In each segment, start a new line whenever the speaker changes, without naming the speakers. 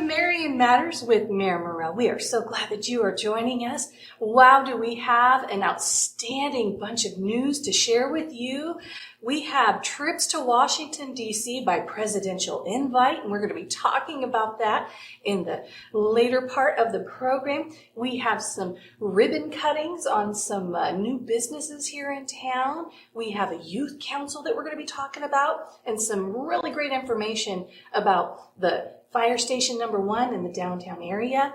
Marion Matters with Mayor Morrell. We are so glad that you are joining us. Wow, do we have an outstanding bunch of news to share with you. We have trips to Washington, D.C. by presidential invite, and we're going to be talking about that in the later part of the program. We have some ribbon cuttings on some new businesses here in town. We have a youth council that we're going to be talking about, and some really great information about the fire station #1 in the downtown area,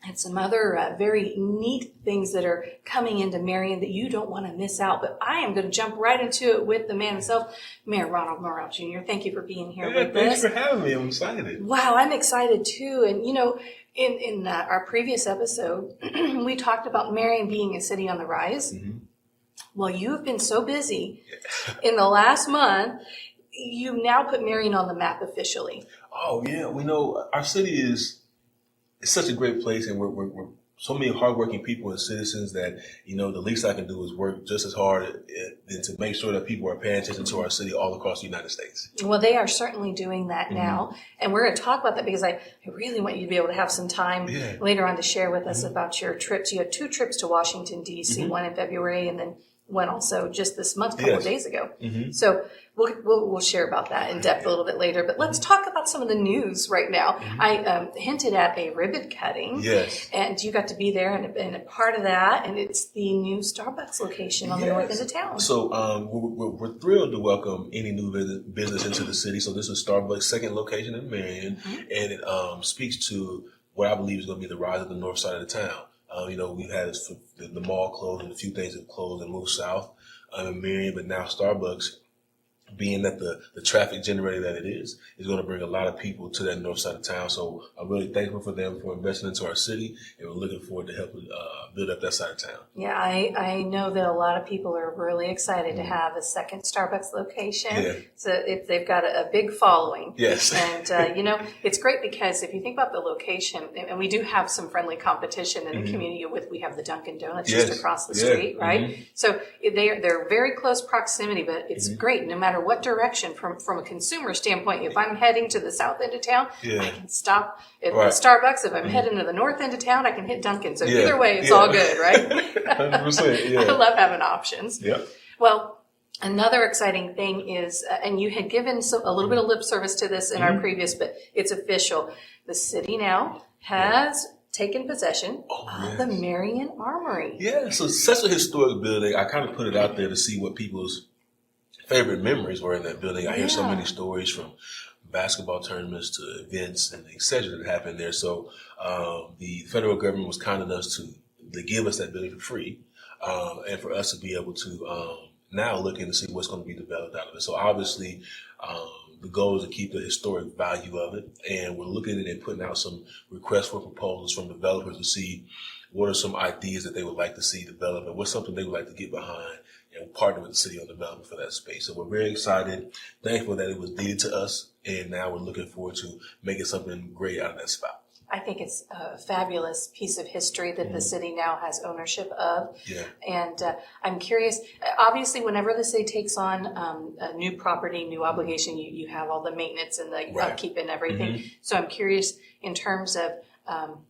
and some other very neat things that are coming into Marion that you don't want to miss out. But I am going to jump right into it with the man himself, Mayor Ronald Morrell Jr. Thank you for being here with us.
Thanks for having me. I'm excited.
Wow, I'm excited too. And you know, in our previous episode, we talked about Marion being a city on the rise. Mm-hmm. Well, you have been so busy in the last month. You now put Marion on the map officially.
Oh yeah, we know our city is such a great place, and we're so many hardworking people and citizens that, you know, the least I can do is work just as hard and to make sure that people are paying attention to our city all across the United States.
Well, they are certainly doing that now, and we're going to talk about that because I really want you to be able to have some time later on to share with us about your trips. You had 2 trips to Washington, D.C., one in February and then one also just this month, a couple of days ago. So we'll share about that in depth a little bit later. But let's talk about some of the news right now. I hinted at a ribbon cutting.
Yes.
And you got to be there and a part of that. And it's the new Starbucks location on the north end of town.
So we're thrilled to welcome any new business into the city. So this is Starbucks' second location in Marion. And it speaks to what I believe is going to be the rise of the north side of the town. You know, we've had the mall closed and a few things have closed and moved south in Marion, but now Starbucks, being that the traffic generator that it is going to bring a lot of people to that north side of town. So I'm really thankful for them for investing into our city, and we're looking forward to helping build up that side of town.
Yeah, I know that a lot of people are really excited to have a second Starbucks location. Yeah. So if they've got a big following.
Yes.
And, you know, it's great because if you think about the location, and we do have some friendly competition in the community we have the Dunkin' Donuts just across the street, right? So they're very close proximity, but it's great no matter what direction from a consumer standpoint. If I'm heading to the south end of town, I can stop at Starbucks. If I'm heading to the north end of town, I can hit Dunkin'. So either way, it's all good, right?
100%.
I love having options.
Yeah.
Well, another exciting thing is, and you had given a little bit of lip service to this in our previous, but it's official. The city now has taken possession of the Marion Armory.
Yeah, so such a historic building. I kind of put it out there to see what people's favorite memories were in that building. I hear so many stories from basketball tournaments to events and et cetera that happened there. So the federal government was kind enough to give us that building for free, and for us to be able to now look in to see what's going to be developed out of it. So obviously, the goal is to keep the historic value of it, and we're looking at it and putting out some requests for proposals from developers to see what are some ideas that they would like to see develop and what's something they would like to get behind and partner with the city on development for that space. So we're very excited, thankful that it was deeded to us, and now we're looking forward to making something great out of that spot.
I think it's a fabulous piece of history that the city now has ownership of. Yeah. And I'm curious, obviously, whenever the city takes on a new property, new obligation, you have all the maintenance and the upkeep and everything. So I'm curious, in terms of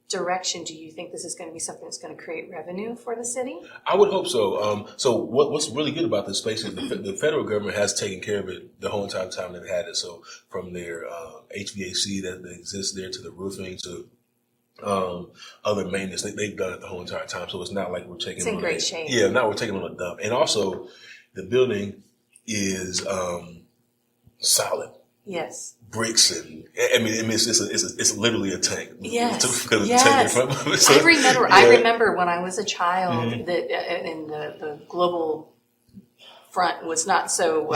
direction, do you think this is going to be something that's going to create revenue for the city?
I would hope so. So what's really good about this space is the federal government has taken care of it the whole entire time they've had it. So from their HVAC that exists there to the roofing to other maintenance, they've done it the whole entire time. So it's not like we're taking
it's in great shape.
Yeah, now we're taking on a dump. And also the building is solid.
Yes.
Bricks and it's literally a tank.
Yes.
Yes.
So, I remember when I was a child that in the global front was not so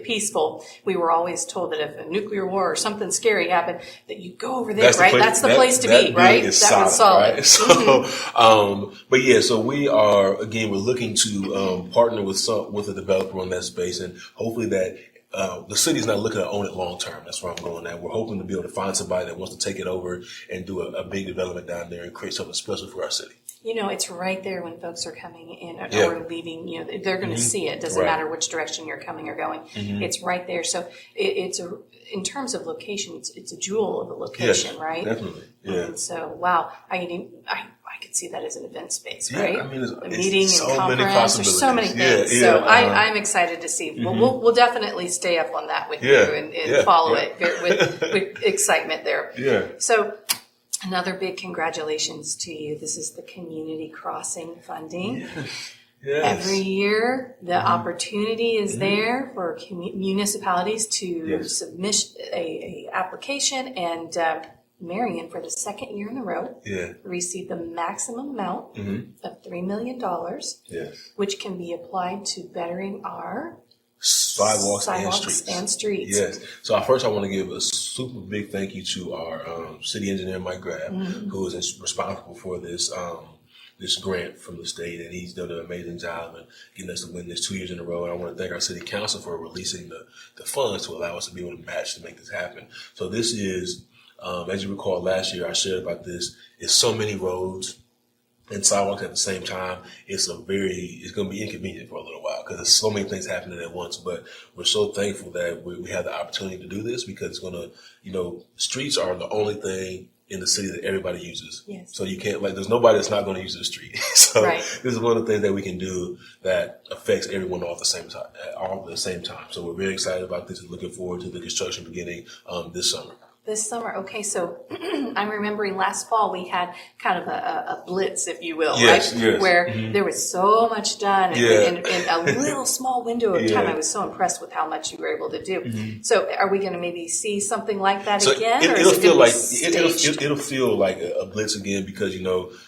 peaceful. We were always told that if a nuclear war or something scary happened, that you go over there, right? That's the place to be, right? That was solid.
Right? So, but yeah, so we're looking to partner with a developer on that space, and hopefully that. The city's not looking to own it long term. That's where I'm going at. We're hoping to be able to find somebody that wants to take it over and do a big development down there and create something special for our city.
It's right there when folks are coming in
Yeah.
or leaving. They're going to see it. Doesn't
Right.
matter which direction you're coming or going. It's right there. So in terms of location, it's a jewel of a location,
Yes,
right?
definitely. Yeah.
And so, wow, I could see that as an event space,
Yeah,
right?
I mean,
A
it's
meeting
so
and
many
conference. There's so many
possibilities.
things.
Yeah,
So
yeah,
I'm excited to see. We'll definitely stay up on that with you
Yeah,
and
yeah,
follow
yeah.
it with excitement there.
Yeah.
So another big congratulations to you. This is the Community Crossing funding.
Yes.
Every year, the opportunity is there for municipalities to
Yes.
submit a application, and Marion, for the second year in a row,
Yeah.
received the maximum amount of $3 million,
Yes.
which can be applied to bettering our
Sidewalks and streets. Yes. So first, I want to give a super big thank you to our city engineer, Mike Graff, who is responsible for this grant from the state, and he's done an amazing job in getting us to win this 2 years in a row. And I want to thank our city council for releasing the funds to allow us to be able to match to make this happen. So this is, as you recall, last year I shared about this. It's so many roads and sidewalks at the same time. It's going to be inconvenient for a little while because there's so many things happening at once. But we're so thankful that we have the opportunity to do this because it's going to, streets are the only thing in the city that everybody uses.
Yes.
So you can't, there's nobody that's not going to use the street. So
Right.
This is one of the things that we can do that affects everyone all at the same time. So we're very excited about this and looking forward to the construction beginning this summer.
This summer, okay, so I'm remembering last fall we had kind of a blitz, if you will,
Yes,
right?
yes.
Where there was so much done in a little small window of time.
Yeah.
I was so impressed with how much you were able to do. So are we going to maybe see something like that
So
again?
it'll feel like
staged?
it'll feel like a blitz again because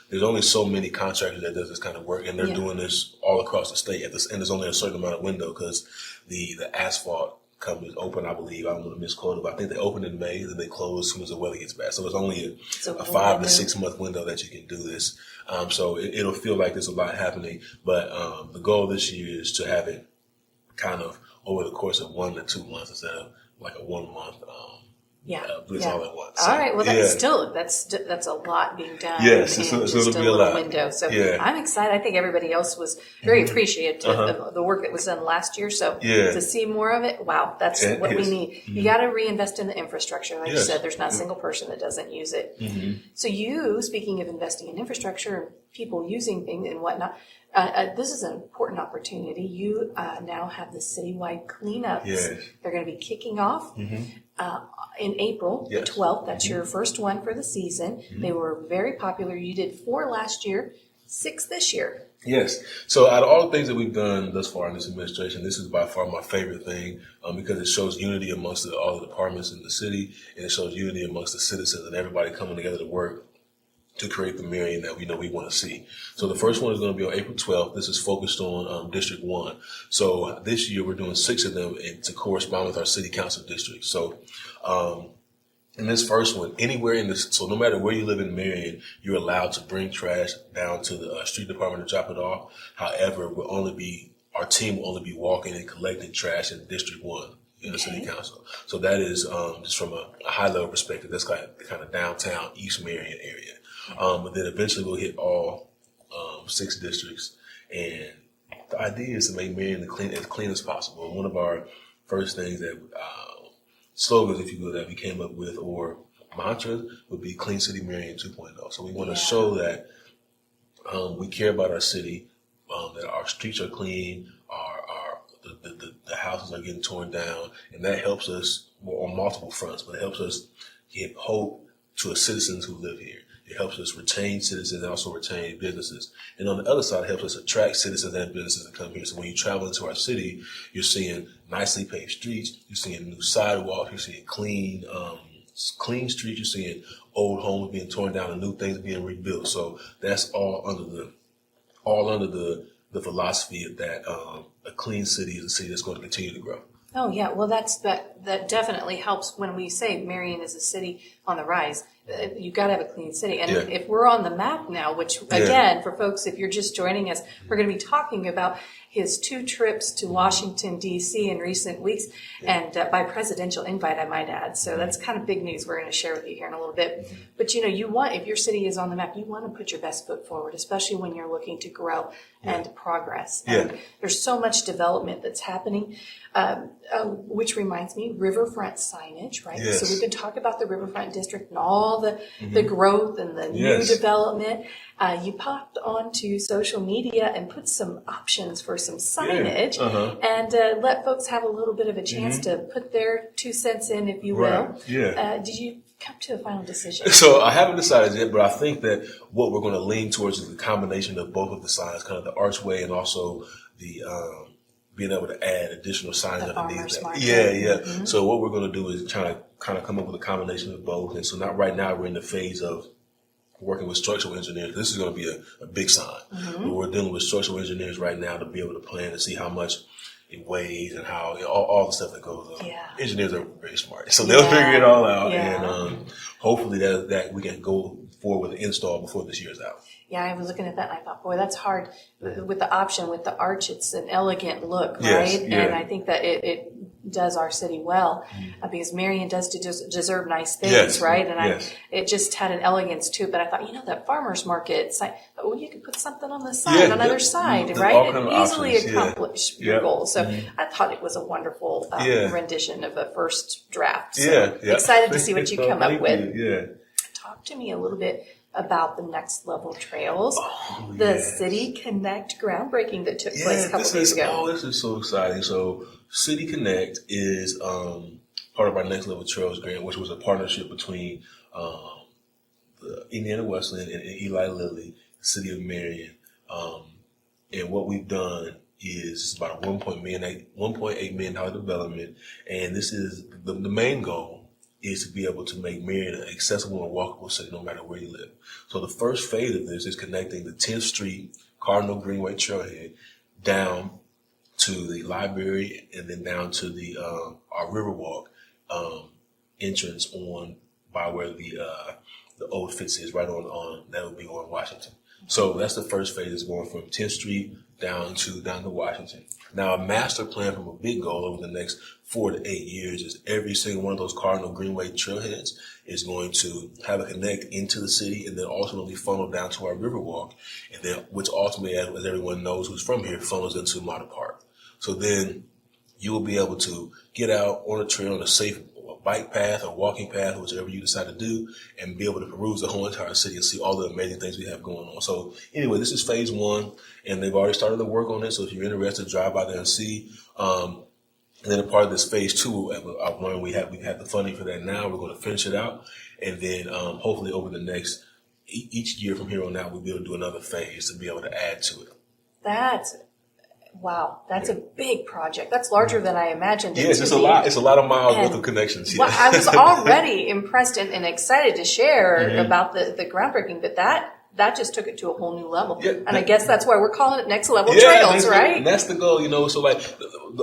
there's only so many contractors that does this kind of work, and they're doing this all across the state. And there's only a certain amount of window because the asphalt companies open, I believe. I don't want to misquote it, but I think they open in May, then they close as soon as the weather gets bad. So there's only a 5 to 6 month window that you can do this. So it'll feel like there's a lot happening. But the goal this year is to have it kind of over the course of 1 to 2 months instead of like a 1 month blitz all at once.
All right. Well, that's a lot being done.
Yes,
in
so
just
it'll
a
be a
little
lot.
window. So
Yeah.
I'm excited. I think everybody else was very appreciative of the work that was done last year. So to see more of it, wow, that's what we need. You got to reinvest in the infrastructure. Like you said, there's not a single person that doesn't use it. So speaking of investing in infrastructure and people using things and whatnot, this is an important opportunity. You now have the citywide cleanups.
Yes.
They're going to be kicking off in April, the 12th. That's your first one for the season. They were very popular. You did 4 last year, 6 this year.
Yes. So out of all the things that we've done thus far in this administration, this is by far my favorite thing because it shows unity amongst all the departments in the city, and it shows unity amongst the citizens and everybody coming together to work to create the Marion that we want to see. So the first one is going to be on April 12th. This is focused on District 1. So this year we're doing 6 of them to correspond with our city council districts. So in this first one, so no matter where you live in Marion, you're allowed to bring trash down to the street department to drop it off. However, our team will only be walking and collecting trash in District 1 in the city council. So that is just from a high level perspective, that's kind of downtown East Marion area. But then eventually we'll hit all 6 districts. And the idea is to make Marion as clean as possible. And one of our first things that slogans, if you will, that we came up with or mantras would be Clean City Marion 2.0. So we want to show that we care about our city, that our streets are clean, the houses are getting torn down, and that helps us on multiple fronts, but it helps us give hope to the citizens who live here. It helps us retain citizens and also retain businesses. And on the other side, it helps us attract citizens and businesses to come here. So when you travel into our city, you're seeing nicely paved streets, you're seeing new sidewalks, you're seeing clean streets, you're seeing old homes being torn down and new things being rebuilt. So that's all under the philosophy of that a clean city is a city that's going to continue to grow.
Oh yeah, well that definitely helps when we say Marion is a city on the rise. you've got to have a clean city. And
Yeah.
if we're on the map now, which again, for folks, if you're just joining us, we're going to be talking about his 2 trips to Washington, D.C. in recent weeks, and by presidential invite, I might add. So that's kind of big news we're going to share with you here in a little bit. But, you want, if your city is on the map, you want to put your best foot forward, especially when you're looking to grow and progress. And there's so much development that's happening, which reminds me, riverfront signage, right?
Yes.
So we've been talking about the riverfront district and all the growth and the new development. You popped onto social media and put some options for some signage and let folks have a little bit of a chance to put their 2 cents in, if you will. Did you come to a final decision?
So I haven't decided yet, but I think that what we're going to lean towards is the combination of both of the signs, kind of the archway and also the being able to add additional signs underneath that. So what we're going to do is try to kind of come up with a combination of both. And so not right now we're in the phase of working with structural engineers. This is going to be a big sign. But we're dealing with structural engineers right now to be able to plan and see how much it weighs and how all the stuff that goes on. Engineers are very smart, so they'll figure it all out, and hopefully that we can go forward with the install before this year's out.
Yeah, I was looking at that and I thought, boy, that's hard. With the option, with the arch, it's an elegant look, right? And I think that it does our city well because Marion does deserve nice things, right? And it just had an elegance to it. But I thought, that farmer's market sign, you could put something on the side, on either side, right? And easily accomplish your goal. So I thought it was a wonderful rendition of a first draft. So excited to see what you come up with. Talk to me a little bit about the Next Level Trails, the City Connect groundbreaking that took place a couple days ago.
This is so exciting. So City Connect is part of our Next Level Trails grant, which was a partnership between the Indiana Wesleyan and Eli Lilly, the City of Marion. And what we've done is about a $1.8 million development. And this is the main goal is to be able to make Marion an accessible and walkable city no matter where you live. So the first phase of this is connecting the 10th Street Cardinal Greenway Trailhead down to the library and then down to the our Riverwalk entrance by where the old Fitz is, right on that would be on Washington. So that's the first phase, is going from 10th Street down to Washington. Now, a master plan from a big goal over the next 4 to 8 years is every single one of those Cardinal Greenway trailheads is going to have a connect into the city and then ultimately funnel down to our Riverwalk, and then which ultimately, as everyone knows who's from here, funnels into Model Park. So then you will be able to get out on a trail on a safe bike path or walking path, whichever you decide to do, and be able to peruse the whole entire city and see all the amazing things we have going on. So anyway, this is phase 1, and they've already started to work on it. So if you're interested, drive by there and see. And then a part of this phase 2, I've learned we have the funding for that now. We're going to finish it out, and then hopefully over the next each year from here on out, we'll be able to do another phase to be able to add to it.
Wow, that's a big project. That's larger than I imagined.
Yes, it's a lot. It's a lot of miles worth of connections.
Well, I was already impressed and excited to share about the groundbreaking, but that just took it to a whole new level. Yeah, and I guess that's why we're calling it Next Level Trails, right?
That's the goal, So like,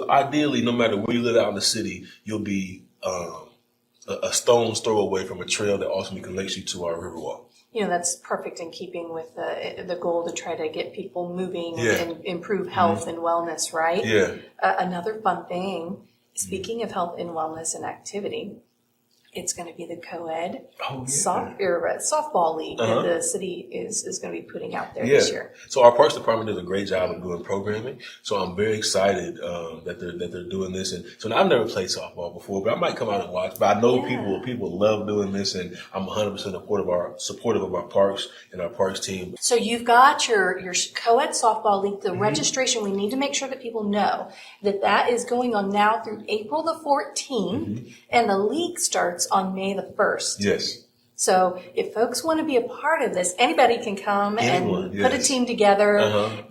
ideally, no matter where you live out in the city, you'll be a stone's throw away from a trail that ultimately connects you to our Riverwalk.
That's perfect in keeping with the goal to try to get people moving and improve health and wellness, right?
Yeah.
Another fun thing, speaking of health and wellness and activity, it's going to be the co-ed softball league that the city is going to be putting out there this year.
So our Parks Department does a great job of doing programming. So I'm very excited that they're doing this. And so now, I've never played softball before, but I might come out and watch. But I know people love doing this, and I'm 100% supportive of our parks and our parks team.
So you've got your co-ed softball league, the registration. We need to make sure that people know that is going on now through April the 14th, and the league starts on May the 1st.
Yes.
So if folks want to be a part of this, anybody can come and put a team together.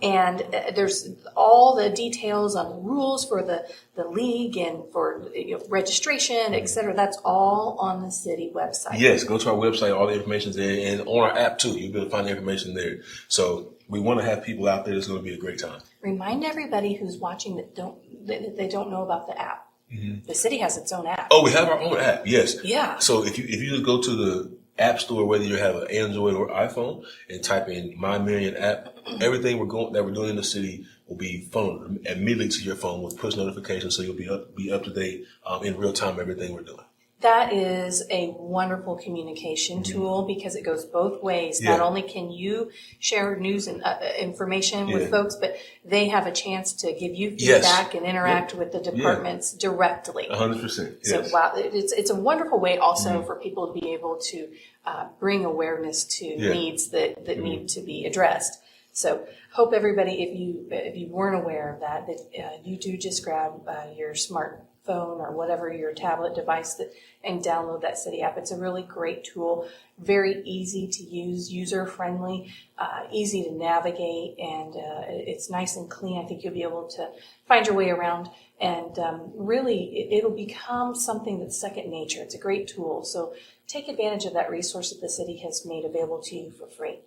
And there's all the details on the rules for the league and for registration, et cetera. That's all on the city website.
Yes, go to our website. All the information's there, and on our app too. You'll be able to find the information there. So we want to have people out there. It's going to be a great time. Remind
everybody who's watching that they don't know about the app. The city has its own app.
Oh, we have our own app. Yes.
Yeah.
So if you just go to App Store, whether you have an Android or iPhone, and type in My Marion app. Everything that we're doing in the city will be phone immediately to your phone with push notifications, so you'll be up to date in real time everything we're doing.
That is a wonderful communication tool because it goes both ways.
Yeah.
Not only can you share news and information with folks, but they have a chance to give you feedback and interact with the departments directly.
100%. Yes.
So wow, it's a wonderful way also for people to be able to bring awareness to needs that need to be addressed. So hope everybody, if you weren't aware of that you do just grab your smartphone or whatever your tablet device and download that city app. It's a really great tool, very easy to use, user friendly, easy to navigate, and it's nice and clean. I think you'll be able to find your way around, and really it'll become something that's second nature. It's a great tool. So take advantage of that resource that the city has made available to you for free.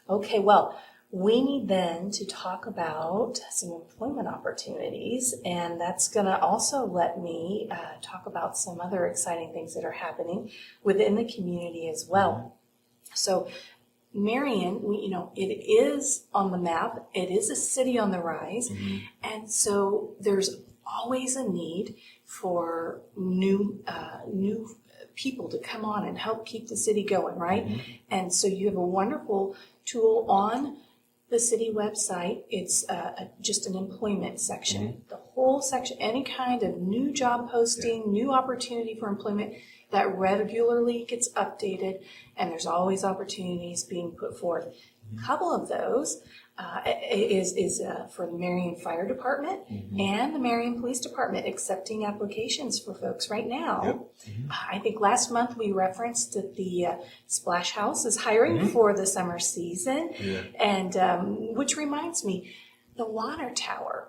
Okay, well, we need then to talk about some employment opportunities, and that's going to also let me talk about some other exciting things that are happening within the community as well. So Marion, it is on the map. It is a city on the rise, and so there's always a need for new people to come on and help keep the city going, right? And so you have a wonderful tool on the city website. It's just an employment section. The whole section, any kind of new job posting, new opportunity for employment, that regularly gets updated, and there's always opportunities being put forth. A couple of those is for the Marion Fire Department and the Marion Police Department accepting applications for folks right now. I think last month we referenced that the Splash House is hiring for the summer season, and which reminds me, the water tower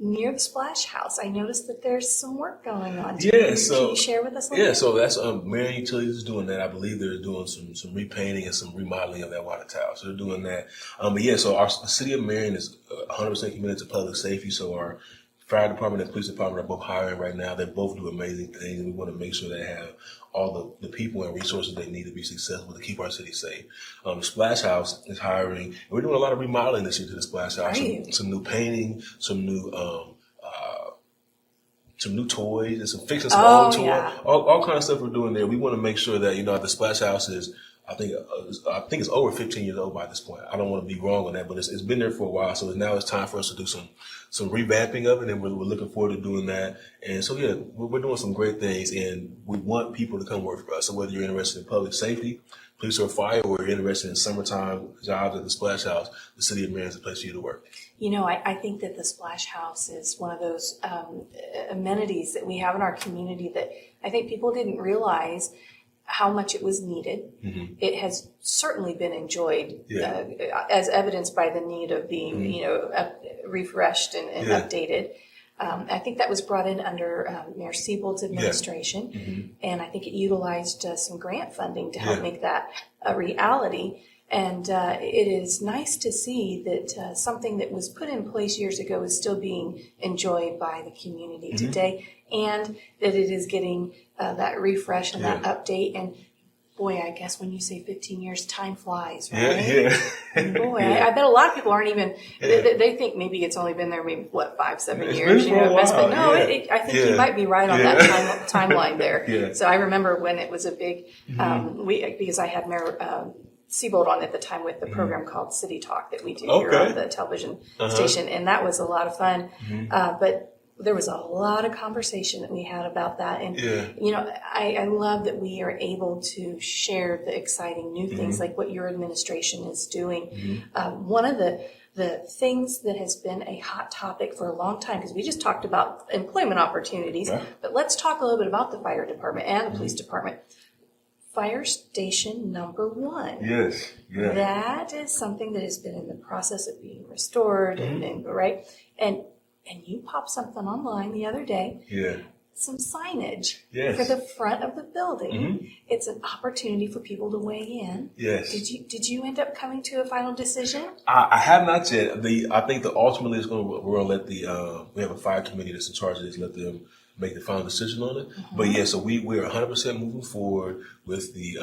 near the Splash House. I noticed that there's some work going on. Can you share with us a little bit?
So that's Marion Utilities is doing that. I believe they're doing some repainting and some remodeling of that water tower. So they're doing that. So the city of Marion is 100% committed to public safety. So our fire department and police department are both hiring right now. They both do amazing things, and we want to make sure they have all the people and resources they need to be successful to keep our city safe. The Splash House is hiring, and we're doing a lot of remodeling this year to the Splash House. Some new painting, some new toys, and some fixing some old toys, all kind of stuff we're doing there. We want to make sure that the Splash House is, I think it's over 15 years old by this point. I don't want to be wrong on that, but it's been there for a while. So now it's time for us to do some revamping of it, and we're looking forward to doing that. And so we're doing some great things, and we want people to come work for us. So whether you're interested in public safety, police or fire, or you're interested in summertime jobs at the Splash House, the city of Marion is a place for you to work.
I think that the Splash House is one of those amenities that we have in our community that I think people didn't realize how much it was needed. It has certainly been enjoyed, as evidenced by the need of being, refreshed and updated. I think that was brought in under Mayor Siebold's administration, and I think it utilized some grant funding to help make that a reality. And it is nice to see that something that was put in place years ago is still being enjoyed by the community today, and that it is getting that refresh and that update. And boy, I guess when you say 15 years, time flies, right? Boy, I bet a lot of people aren't even, they think maybe it's only been there maybe, 5-7 years, but no, I think you might be right on that timeline there. So I remember when it was a big, because I had Mayor Siebold on at the time with the program called City Talk that we do here on the television station, and that was a lot of fun. But there was a lot of conversation that we had about that, and I love that we are able to share the exciting new things like what your administration is doing. One of the things that has been a hot topic for a long time, because we just talked about employment opportunities, but let's talk a little bit about the fire department and the police department. Fire Station number 1.
Yes. Yeah.
That is something that has been in the process of being restored, and you popped something online the other day. Some signage for the front of the building. It's an opportunity for people to weigh in. Did you end up coming to a final decision?
I have not yet. I think that ultimately we're going to let we have a fire committee that's in charge of this. Let them make the final decision on it. But so we are 100% moving forward with the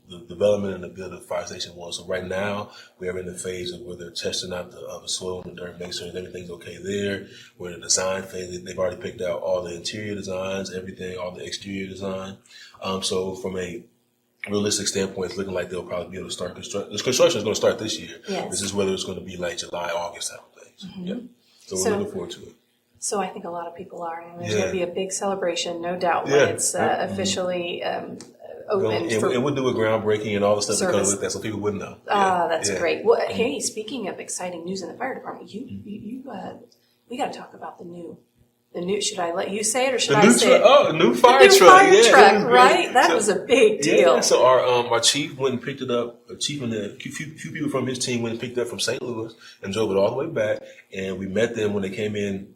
the development and the build of Fire Station 1. So right now, we are in the phase of where they're testing out the soil and the dirt, making sure everything's okay there. We're in the design phase. They've already picked out all the interior designs, everything, all the exterior design. So from a realistic standpoint, it's looking like they'll probably be able to start construction. This construction is going to start this year.
Yes.
This is whether it's going to be like July, August type of things. Yeah. So we're looking forward to it.
So I think a lot of people are, and there's
Yeah.
going to be a big celebration, no doubt,
Yeah.
when it's officially opened.
And we'll do a groundbreaking and all the stuff that comes
Service.
with that, so people wouldn't know.
That's great. Well, hey, speaking of exciting news in the fire department, we got to talk about the new. Should I let you say it or should I say it?
Oh, the new fire
The new
truck.
fire
Yeah,
truck,
it was great.
right? That was a big deal.
Yeah, so our chief went and picked it up. Our chief and a few people from his team went and picked it up from St. Louis and drove it all the way back. And we met them when they came in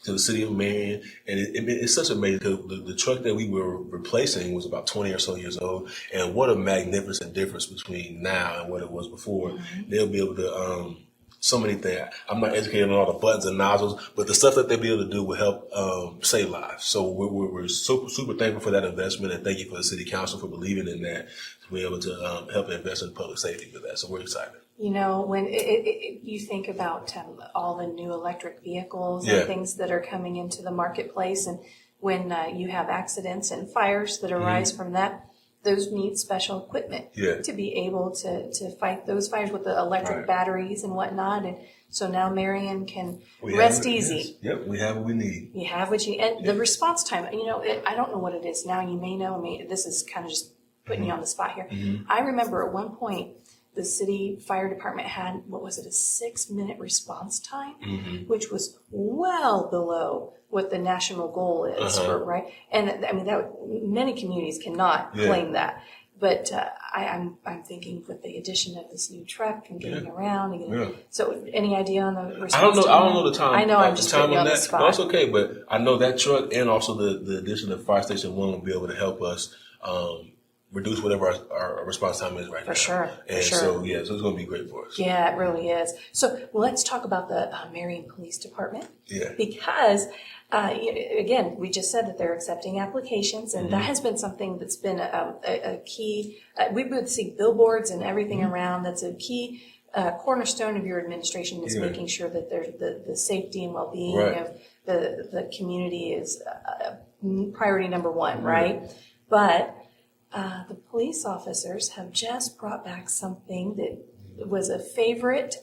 to the city of Marion, and it's such amazing because the truck that we were replacing was about 20 or so years old, and what a magnificent difference between now and what it was before. They'll be able to so many things. I'm not educated on all the buttons and nozzles, but the stuff that they'll be able to do will help save lives. So we're super thankful for that investment, and thank you for the city council for believing in that, to be able to help invest in public safety with that. So we're excited.
You know, when you think about all the new electric vehicles
Yeah.
and things that are coming into the marketplace, and when you have accidents and fires that arise from that, those need special equipment to be able to fight those fires with the electric batteries and whatnot. And so now Marion can rest easy.
Yes. Yep, we have what we need.
You have what you need. And the response time, I don't know what it is now. You may know. I mean, this is kind of just putting you on the spot here. I remember at one point, the city fire department had, a 6-minute response time, which was well below what the national goal is for, right? And I mean, many communities cannot claim that. But I'm thinking with the addition of this new truck and getting around and so any idea on the response
I don't
time?
know the time.
I know I'm just putting you on the spot.
No, it's okay, but I know that truck and also the addition of Fire Station 1 will be able to help us reduce whatever our response time is right now.
For sure.
So it's going to be great for us.
Yeah, it really is. So let's talk about the Marion Police Department.
Yeah.
Because, again, we just said that they're accepting applications, and that has been something that's been a key. We would see billboards and everything around. That's a key cornerstone of your administration is making sure that there's the safety and well-being of the community is priority number one, right? But the police officers have just brought back something that was a favorite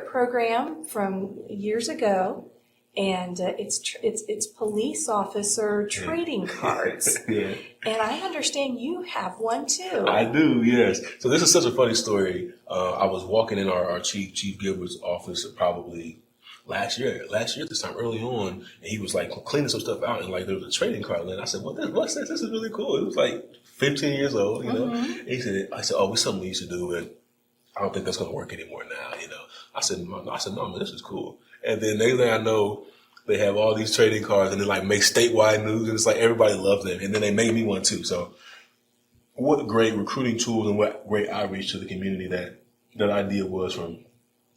program from years ago, and it's police officer trading cards. And I understand you have one too.
I do, yes. So this is such a funny story. I was walking in our Chief Gilbert's office probably last year this time early on, and he was like cleaning some stuff out, and like there was a trading card, and I said, what's this? This is really cool. It was like 15 years old, you know. And I said, oh, it's something we used to do, and I don't think that's going to work anymore now, you know. I said, no, man, this is cool. And then next thing I know, they have all these trading cards, and they like make statewide news, and it's like everybody loves them. And then they made me one too. So what great recruiting tools and what great outreach to the community that idea was from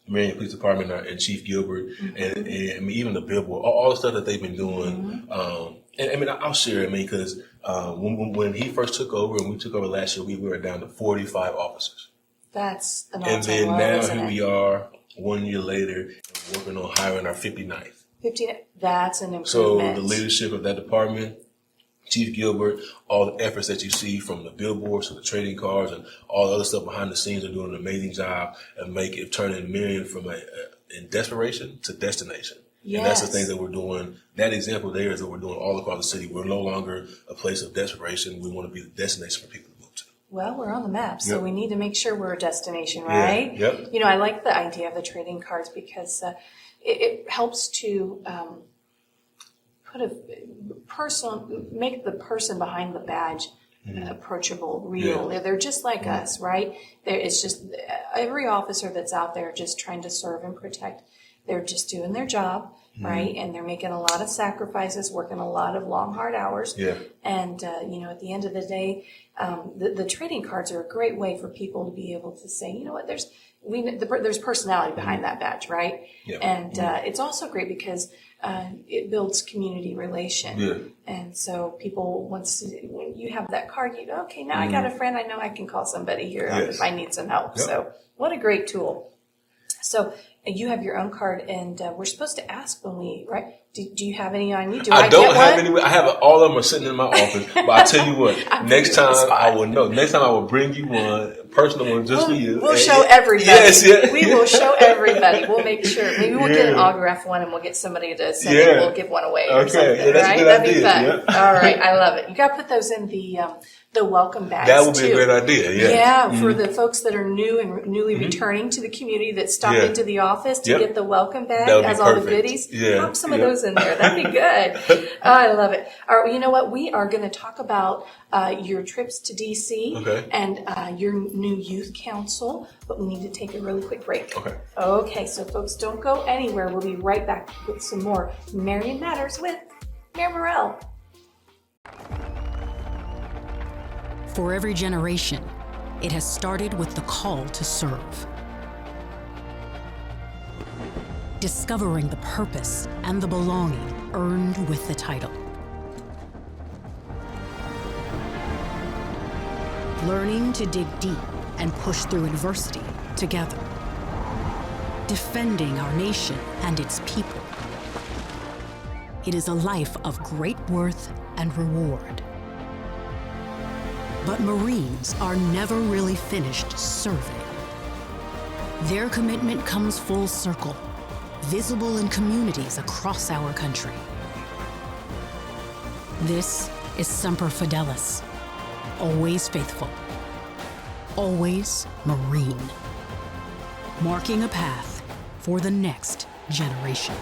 Marion Police Department and Chief Gilbert, and I mean, even the billboard, all the stuff that they've been doing. And I mean, I'll share it, because when he first took over and we took over last year, we were down to 45 officers.
That's an
And then
low,
now
isn't
here
it?
we are 1 year later, working on hiring our 59th.
15. That's an improvement.
So the leadership of that department, Chief Gilbert, all the efforts that you see from the billboards to the trading cards and all the other stuff behind the scenes are doing an amazing job and turning Marion from in desperation to destination.
Yes.
And that's the thing that we're doing. That example there is that we're doing all across the city. We're no longer a place of desperation. We want to be the destination for people to move to.
Well, we're on the map, so we need to make sure we're a destination, right?
Yeah. Yep.
You know, I like the idea of the trading cards because it helps to make the person behind the badge approachable, real.
Yeah.
They're just like us, right? It's just every officer that's out there just trying to serve and protect. They're just doing their job, right? And they're making a lot of sacrifices, working a lot of long, hard hours.
Yeah.
And, at the end of the day, the trading cards are a great way for people to be able to say, you know what, there's personality behind that badge, right?
Yeah.
And it's also great because it builds community relation.
Yeah.
And so people, when you have that card, you go, okay, now I got a friend. I know I can call somebody here if I need some help.
Yep.
So what a great tool. So you have your own card, and we're supposed to ask when right? Do you have any on you?
I don't have any. I have all of them are sitting in my office. But I tell you what, next time I will know. Next time I will bring you one, personal one, just for you.
We'll show everybody.
Yes, yeah.
We will show everybody. We'll make sure. Maybe we'll get an autographed one, and we'll get somebody to send it. We'll give one away or something.
Yeah, that's
right?
a good
That'd
idea.
be fun.
Yeah.
All right, I love it. You got to put those in the welcome bags.
That would be
too.
a great idea. Yeah.
Yeah, for the folks that are new and newly returning to the community that stop into the office to get the welcome bag as all the goodies. Pop some of those in there. That'd be good. Oh, I love it. All right, well, you know what? We are going to talk about your trips to D.C. And your new youth council, but we need to take a really quick break. Okay, so folks, don't go anywhere. We'll be right back with some more Marion Matters with Mayor Morrell.
For every generation, it has started with the call to serve. Discovering the purpose and the belonging earned with the title. Learning to dig deep and push through adversity together. Defending our nation and its people. It is a life of great worth and reward. But Marines are never really finished serving. Their commitment comes full circle, visible in communities across our country. This is Semper Fidelis, always faithful, always Marine, marking a path for the next generation.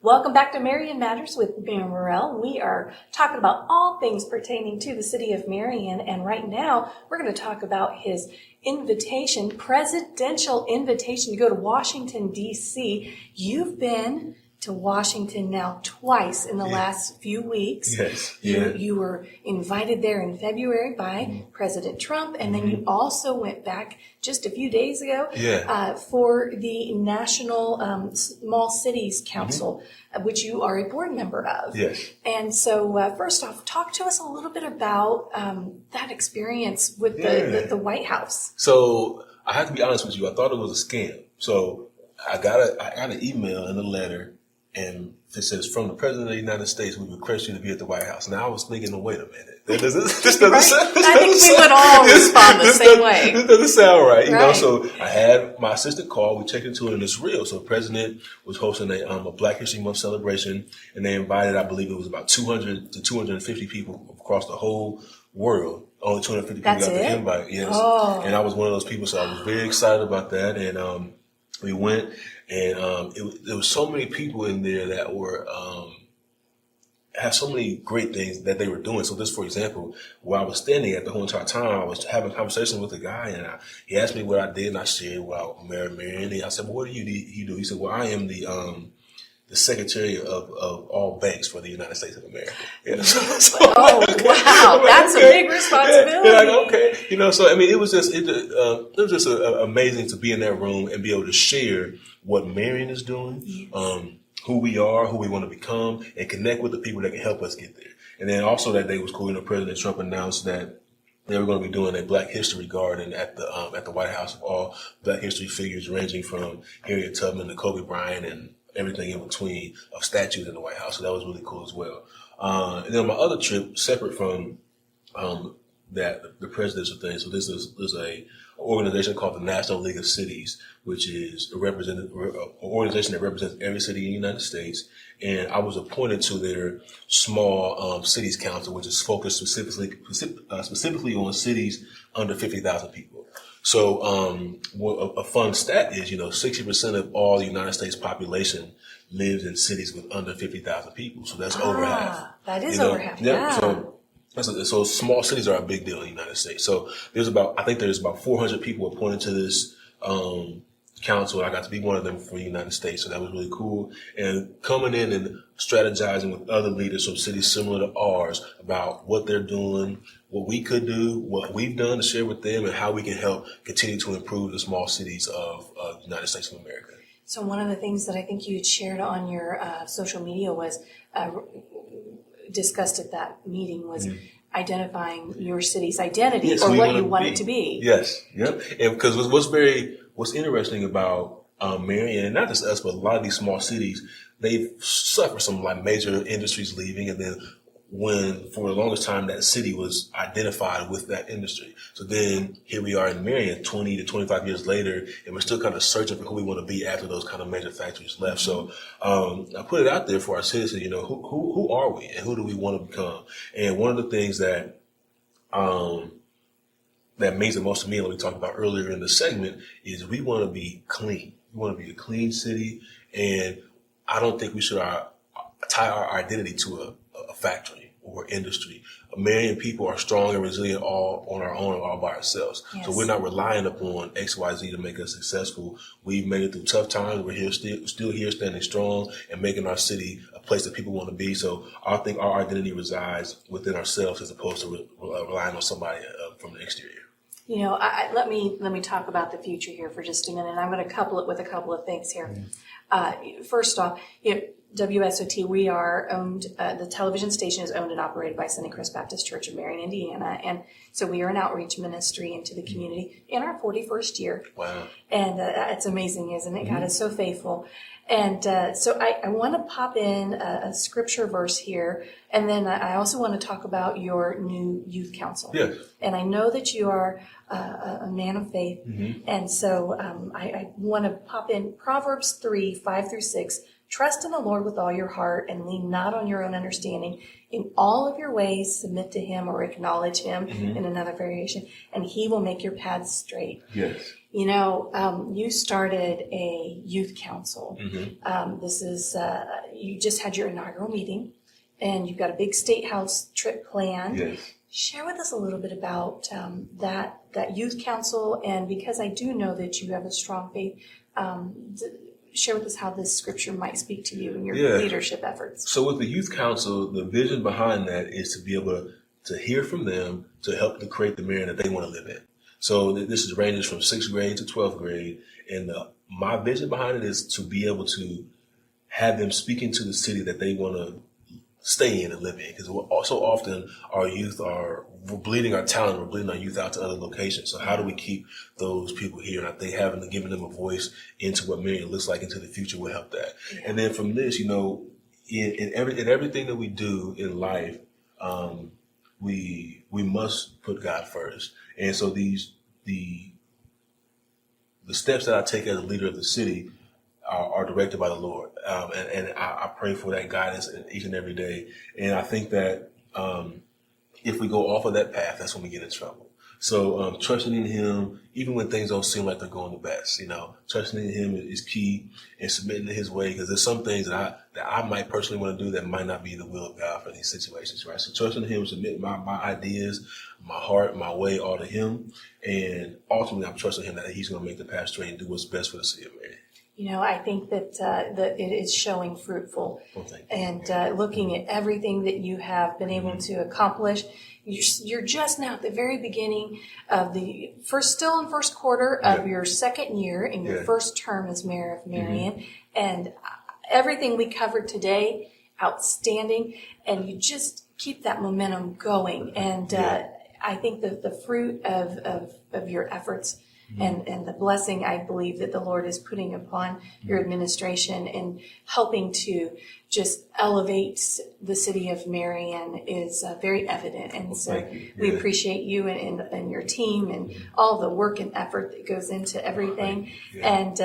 Welcome back to Marion Matters with Mayor Morrell. We are talking about all things pertaining to the city of Marion, and right now we're going to talk about his presidential invitation to go to Washington, D.C. You've been to Washington now twice in the last few weeks.
Yes.
You were invited there in February by President Trump, and then you also went back just a few days ago for the National Small Cities Council, which you are a board member of.
Yes.
And so first off, talk to us a little bit about that experience with the White House.
So I have to be honest with you. I thought it was a scam. So I got an email and a letter, and it says, from the President of the United States, we request you to be at the White House. Now I was thinking, well, wait a minute. This doesn't sound,
I think we would all respond the same way.
This doesn't sound right. You know, so I had my assistant call. We checked into it, and it's real. So the president was hosting a Black History Month celebration, and they invited, I believe it was about 200 to 250 people across the whole world. Only 250 people got the invite. Yes. Oh. And I was one of those people, so I was very excited about that. And we went, and there was so many people in there that were had so many great things that they were doing. So just for example, while I was standing at the whole entire time, I was having a conversation with a guy, and he asked me what I did, and I shared about Mayor Marion. And I said, well, what do you do? He said, well, I am the secretary of all banks for the United States of America. Yeah.
Oh, wow. That's a big responsibility.
Like, okay. You know, so, I mean, it was just amazing to be in that room and be able to share what Marion is doing, who we are, who we want to become, and connect with the people that can help us get there. And then also that day was cool. You know, President Trump announced that they were going to be doing a Black History Garden at the White House of all Black history figures, ranging from Harriet Tubman to Kobe Bryant and everything in between, of statues in the White House. So that was really cool as well. And then my other trip, separate from the presidential thing, so there's a organization called the National League of Cities, which is an organization that represents every city in the United States. And I was appointed to their small cities council, which is focused specifically on cities under 50,000 people. So a fun stat is, 60% of all the United States population lives in cities with under 50,000 people. So that's over half.
That is over half.
Yeah. So small cities are a big deal in the United States. So there's about 400 people appointed to this council. I got to be one of them for the United States, so that was really cool. And coming in and strategizing with other leaders from cities similar to ours about what they're doing, what we could do, what we've done to share with them, and how we can help continue to improve the small cities of the United States of America.
So one of the things that I think you had shared on your social media was discussed at that meeting was identifying your city's identity or what you want it to be.
Yes, yep. And because what's interesting about Marion, and not just us, but a lot of these small cities, they've suffered some like major industries leaving, and then when for the longest time that city was identified with that industry. So then here we are in Marion 20 to 25 years later, and we're still kind of searching for who we want to be after those kind of major factories left. So I put it out there for our citizens, who are we and who do we want to become? And one of the things that that means the most to me, like we talked about earlier in the segment, is we want to be clean. We want to be a clean city, and I don't think we should tie our identity to a factory or industry. Marion people are strong and resilient all on our own, all by ourselves. Yes. So we're not relying upon XYZ to make us successful. We've made it through tough times. We're here still here standing strong and making our city a place that people want to be. So I think our identity resides within ourselves as opposed to relying on somebody from the exterior.
Let me talk about the future here for just a minute. I'm going to couple it with a couple of things here. First off, WSOT, we are owned, the television station is owned and operated by Sunnycrest Baptist Church of Marion, Indiana. And so we are an outreach ministry into the community in our 41st year.
Wow.
And it's amazing, isn't it? God is so faithful. And so I want to pop in a scripture verse here. And then I also want to talk about your new youth council.
Yes.
And I know that you are a man of faith. And so I want to pop in Proverbs 3:5-6. Trust in the Lord with all your heart and lean not on your own understanding. In all of your ways, submit to him or acknowledge him in another variation, and he will make your paths straight.
Yes.
You started a youth council. This is, you just had your inaugural meeting, and you've got a big state house trip planned.
Yes.
Share with us a little bit about that youth council, and because I do know that you have a strong faith, share with us how this scripture might speak to you in your leadership efforts.
So with the youth council, the vision behind that is to be able to hear from them to help to create the Marion that they want to live in. So this ranges from 6th grade to 12th grade. And my vision behind it is to be able to have them speak into the city that they want to stay in and live in. Because so often our youth we're bleeding our talent, we're bleeding our youth out to other locations. So how do we keep those people here? And I think giving them a voice into what Marion looks like into the future will help that. Yeah. And then from this, in everything that we do in life, we must put God first. And so the steps that I take as a leader of the city are directed by the Lord. And I pray for that guidance each and every day. And I think that if we go off of that path, that's when we get in trouble. So trusting in him, even when things don't seem like they're going the best, trusting in him is key, and submitting to his way, because there's some things that I might personally want to do that might not be the will of God for these situations, right? So trusting in him, submitting my ideas, my heart, my way, all to him. And ultimately, I'm trusting him that he's going to make the path straight and do what's best for the city of Marion.
I think that it is showing fruitful, and looking at everything that you have been able to accomplish. You're just now at the very beginning of still in first quarter of your second year in your first term as mayor of Marion, and everything we covered today, outstanding, and you just keep that momentum going. And I think that the fruit of your efforts and the blessing I believe that the Lord is putting upon your administration and helping to just elevate the city of Marion is very evident. And so we appreciate you and your team and all the work and effort that goes into everything. And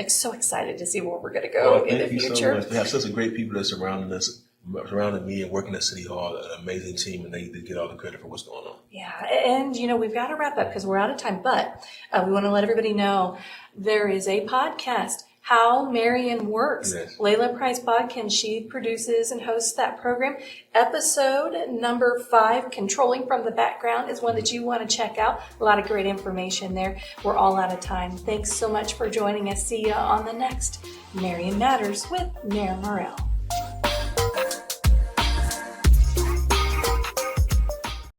so excited to see where we're going to go in the future. Thank you so much.
We have such a great people that surrounding me and working at City Hall, an amazing team, and they get all the credit for what's going on.
Yeah, and we've got to wrap up because we're out of time, but we want to let everybody know there is a podcast, How Marion Works.
Yes.
Layla Price Bodkin, she produces and hosts that program. Episode number 5, Controlling from the Background, is one that you want to check out. A lot of great information there. We're all out of time. Thanks so much for joining us. See you on the next Marion Matters with Mayor Morrell.